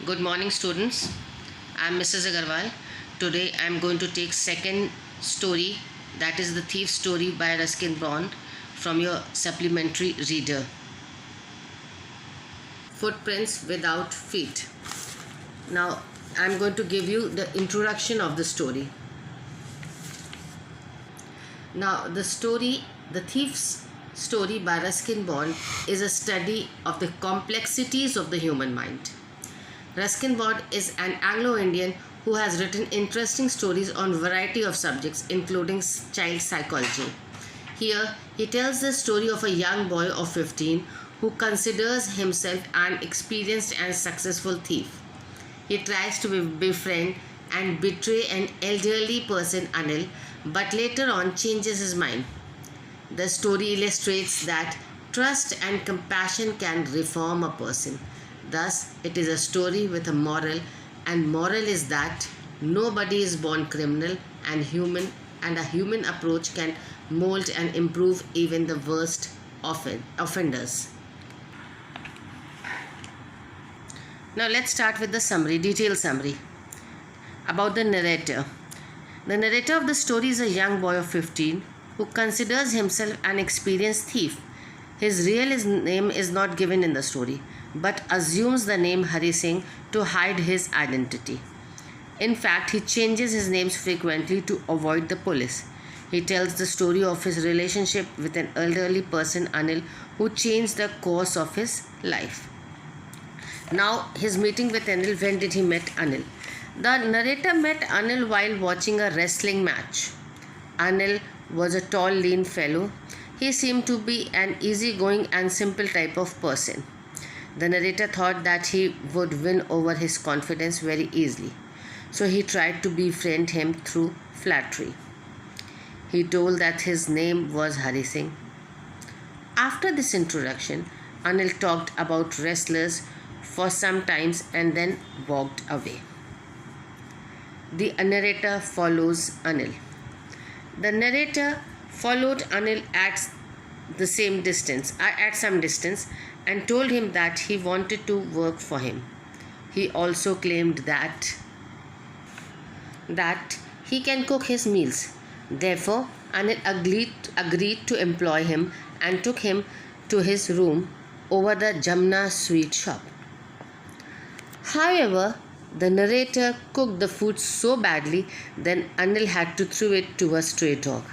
Good morning, students. I am Mrs. Agarwal. Today I am going to take second story, that is the thief story by Ruskin Bond, from your supplementary reader. Footprints without feet. Now I am going to give you the introduction of the story. Now the thief's story by Ruskin Bond is a study of the complexities of the human mind. Ruskin Bond is an Anglo-Indian who has written interesting stories on a variety of subjects, including child psychology. Here, he tells the story of a young boy of 15 who considers himself an experienced and successful thief. He tries to befriend and betray an elderly person, Anil, but later on changes his mind. The story illustrates that trust and compassion can reform a person. Thus, it is a story with a moral, and moral is that nobody is born criminal, and a human approach can mold and improve even the worst offenders. Now let's start with the detailed summary about the narrator. The narrator of the story is a young boy of 15 who considers himself an experienced thief. His real name is not given in the story, but assumes the name Hari Singh to hide his identity. In fact, he changes his names frequently to avoid the police. He tells the story of his relationship with an elderly person, Anil, who changed the course of his life. Now, his meeting with Anil. When did he meet Anil? The narrator met Anil while watching a wrestling match. Anil was a tall, lean fellow. He seemed to be an easygoing and simple type of person. The narrator thought that he would win over his confidence very easily, so he tried to befriend him through flattery. He told that his name was Hari Singh. After this introduction, Anil talked about wrestlers for some time and then walked away. The narrator follows Anil. The narrator followed Anil at some distance and told him that he wanted to work for him. He also claimed that he can cook his meals. Therefore, Anil agreed to employ him and took him to his room over the Jamna sweet shop. However, the narrator cooked the food so badly that Anil had to throw it to a stray dog.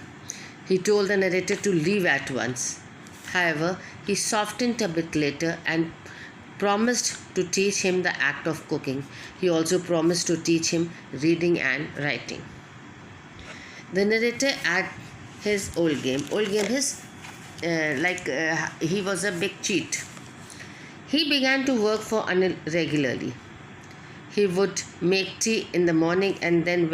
He told the narrator to leave at once. However, he softened a bit later and promised to teach him the act of cooking. He also promised to teach him reading and writing. The narrator had his old game. He was a big cheat. He began to work for Anil regularly. He would make tea in the morning and then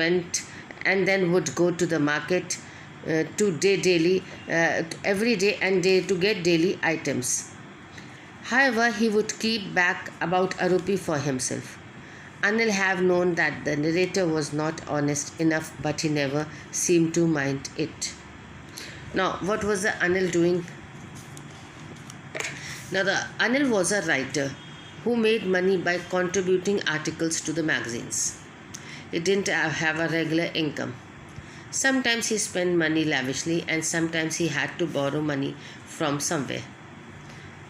would go to the market every day to get daily items. However, he would keep back about a rupee for himself. Anil have known that the narrator was not honest enough, but he never seemed to mind it. Now, what was the Anil doing? Now, the Anil was a writer who made money by contributing articles to the magazines. He didn't have a regular income. Sometimes he spent money lavishly and sometimes he had to borrow money from somewhere.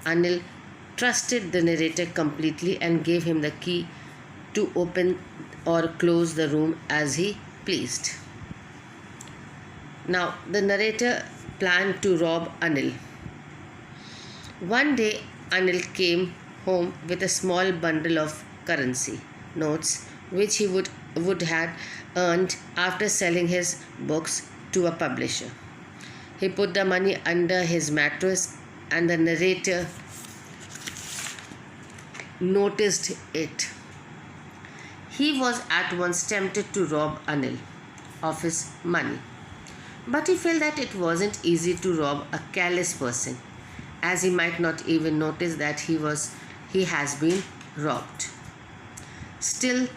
Anil trusted the narrator completely and gave him the key to open or close the room as he pleased. Now, the narrator planned to rob Anil. One day, Anil came home with a small bundle of currency notes which he would have earned after selling his books to a publisher. He put the money under his mattress and the narrator noticed it. He was at once tempted to rob Anil of his money, but he felt that it wasn't easy to rob a careless person, as he might not even notice that he has been robbed. Still,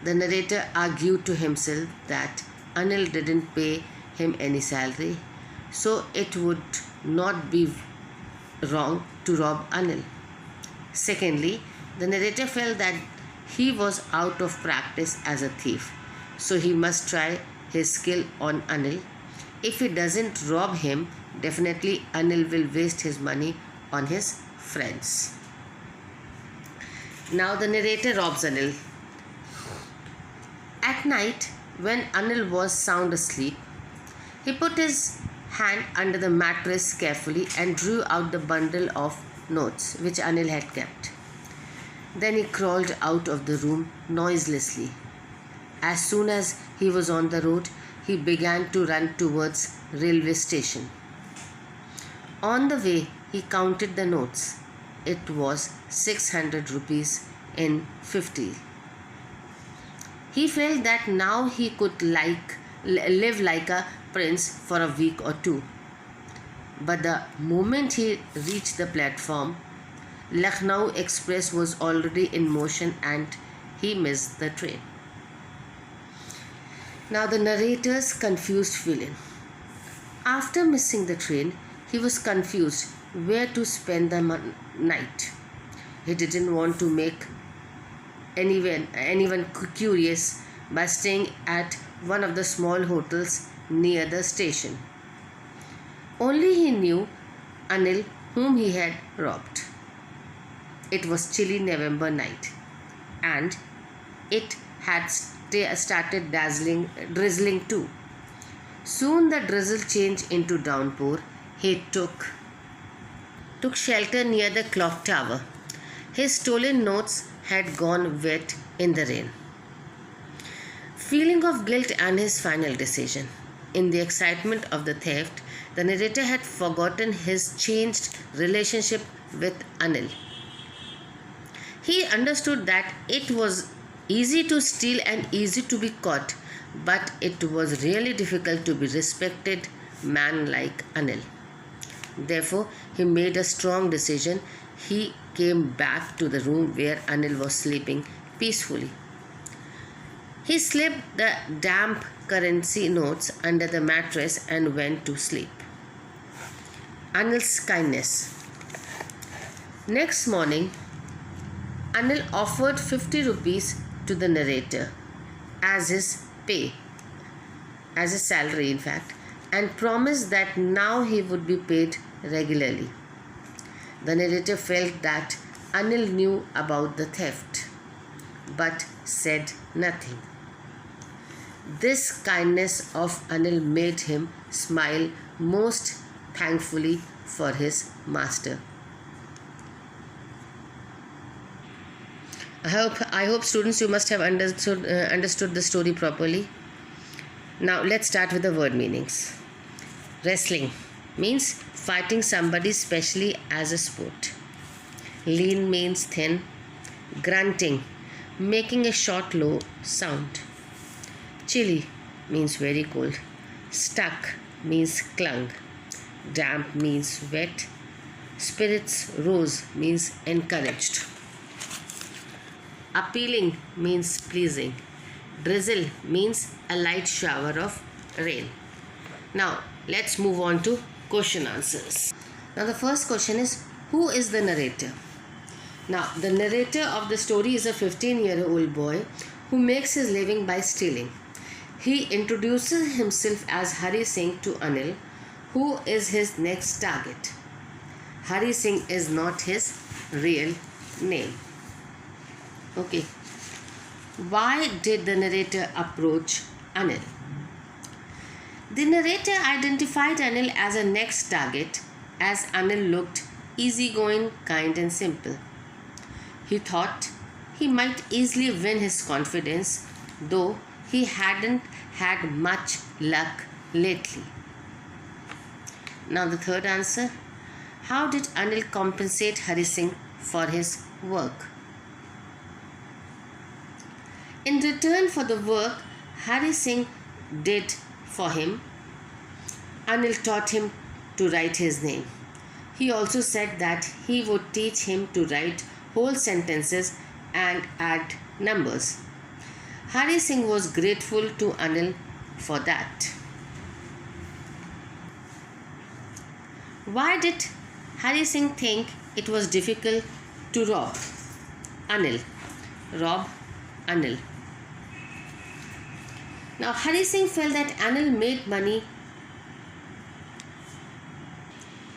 the narrator argued to himself that Anil didn't pay him any salary, so it would not be wrong to rob Anil. Secondly, the narrator felt that he was out of practice as a thief, so he must try his skill on Anil. If he doesn't rob him, definitely Anil will waste his money on his friends. Now the narrator robs Anil. At night, when Anil was sound asleep, he put his hand under the mattress carefully and drew out the bundle of notes which Anil had kept. Then he crawled out of the room noiselessly. As soon as he was on the road, he began to run towards railway station. On the way, he counted the notes. It was 600 rupees in 50. He felt that now he could live like a prince for a week or two. But the moment he reached the platform, Lucknow Express was already in motion and he missed the train. Now the narrator's confused feeling. After missing the train, he was confused where to spend the night. He didn't want to make anyone curious by staying at one of the small hotels near the station. Only he knew Anil, whom he had robbed. It was chilly November night, and it had started drizzling too. Soon the drizzle changed into downpour. He took shelter near the clock tower. His stolen notes had gone wet in the rain. Feeling of guilt and his final decision. In the excitement of the theft, the narrator had forgotten his changed relationship with Anil. He understood that it was easy to steal and easy to be caught, but it was really difficult to be respected man like Anil. Therefore, he made a strong decision. He came back to the room where Anil was sleeping peacefully. He slipped the damp currency notes under the mattress and went to sleep. Anil's kindness. Next morning, Anil offered 50 rupees to the narrator as his pay, as his salary in fact, and promised that now he would be paid regularly. The narrator felt that Anil knew about the theft, but said nothing. This kindness of Anil made him smile most thankfully for his master. I hope students, you must have understood the story properly. Now let's start with the word meanings. Wrestling means fighting somebody specially as a sport. Lean means thin. Grunting, making a short low sound. Chilly means very cold. Stuck means clung. Damp means wet. Spirits rose means encouraged. Appealing means pleasing. Drizzle means a light shower of rain. Now let's move on to question answers. Now the first question is, who is the narrator? Now the narrator of the story is a 15-year-old boy who makes his living by stealing. He introduces himself as Hari Singh to Anil, who is his next target. Hari Singh is not his real name. Okay. Why did the narrator approach Anil? The narrator identified Anil as a next target as Anil looked easygoing, kind and simple. He thought he might easily win his confidence, though he hadn't had much luck lately. Now the third answer. How did Anil compensate Hari Singh for his work? In return for the work Hari Singh did for him, Anil taught him to write his name. He also said that he would teach him to write whole sentences and add numbers. Hari Singh was grateful to Anil for that. Why did Hari Singh think it was difficult to rob Anil? Rob Anil. Now Hari Singh felt that Anil made money,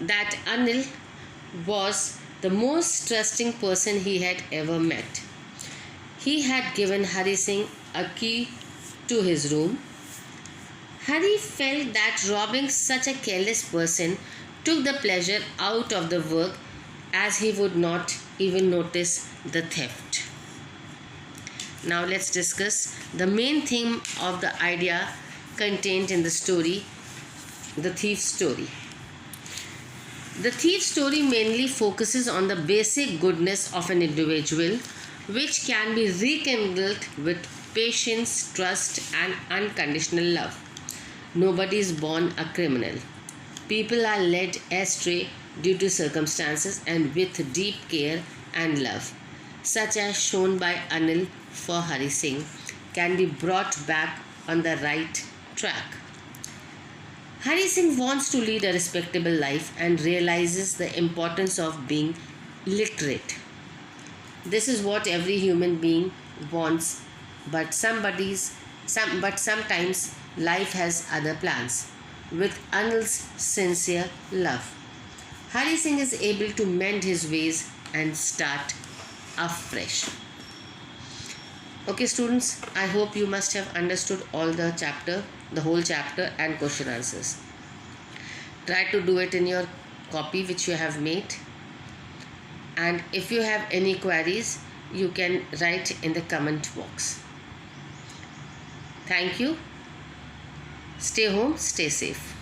that Anil was the most trusting person he had ever met. He had given Hari Singh a key to his room. Hari felt that robbing such a careless person took the pleasure out of the work, as he would not even notice the theft. Now let's discuss the main theme of the idea contained in the story, the thief story. The thief story mainly focuses on the basic goodness of an individual, which can be rekindled with patience, trust, and unconditional love. Nobody is born a criminal. People are led astray due to circumstances and with deep care and love, such as shown by Anil for Hari Singh, can be brought back on the right track. Hari Singh wants to lead a respectable life and realizes the importance of being literate. This is what every human being wants, but sometimes life has other plans. With Anil's sincere love, Hari Singh is able to mend his ways and start afresh. Okay students, I hope you must have understood all the whole chapter and question answers. Try to do it in your copy which you have made, and if you have any queries you can write in the comment box. Thank you. Stay home, stay safe.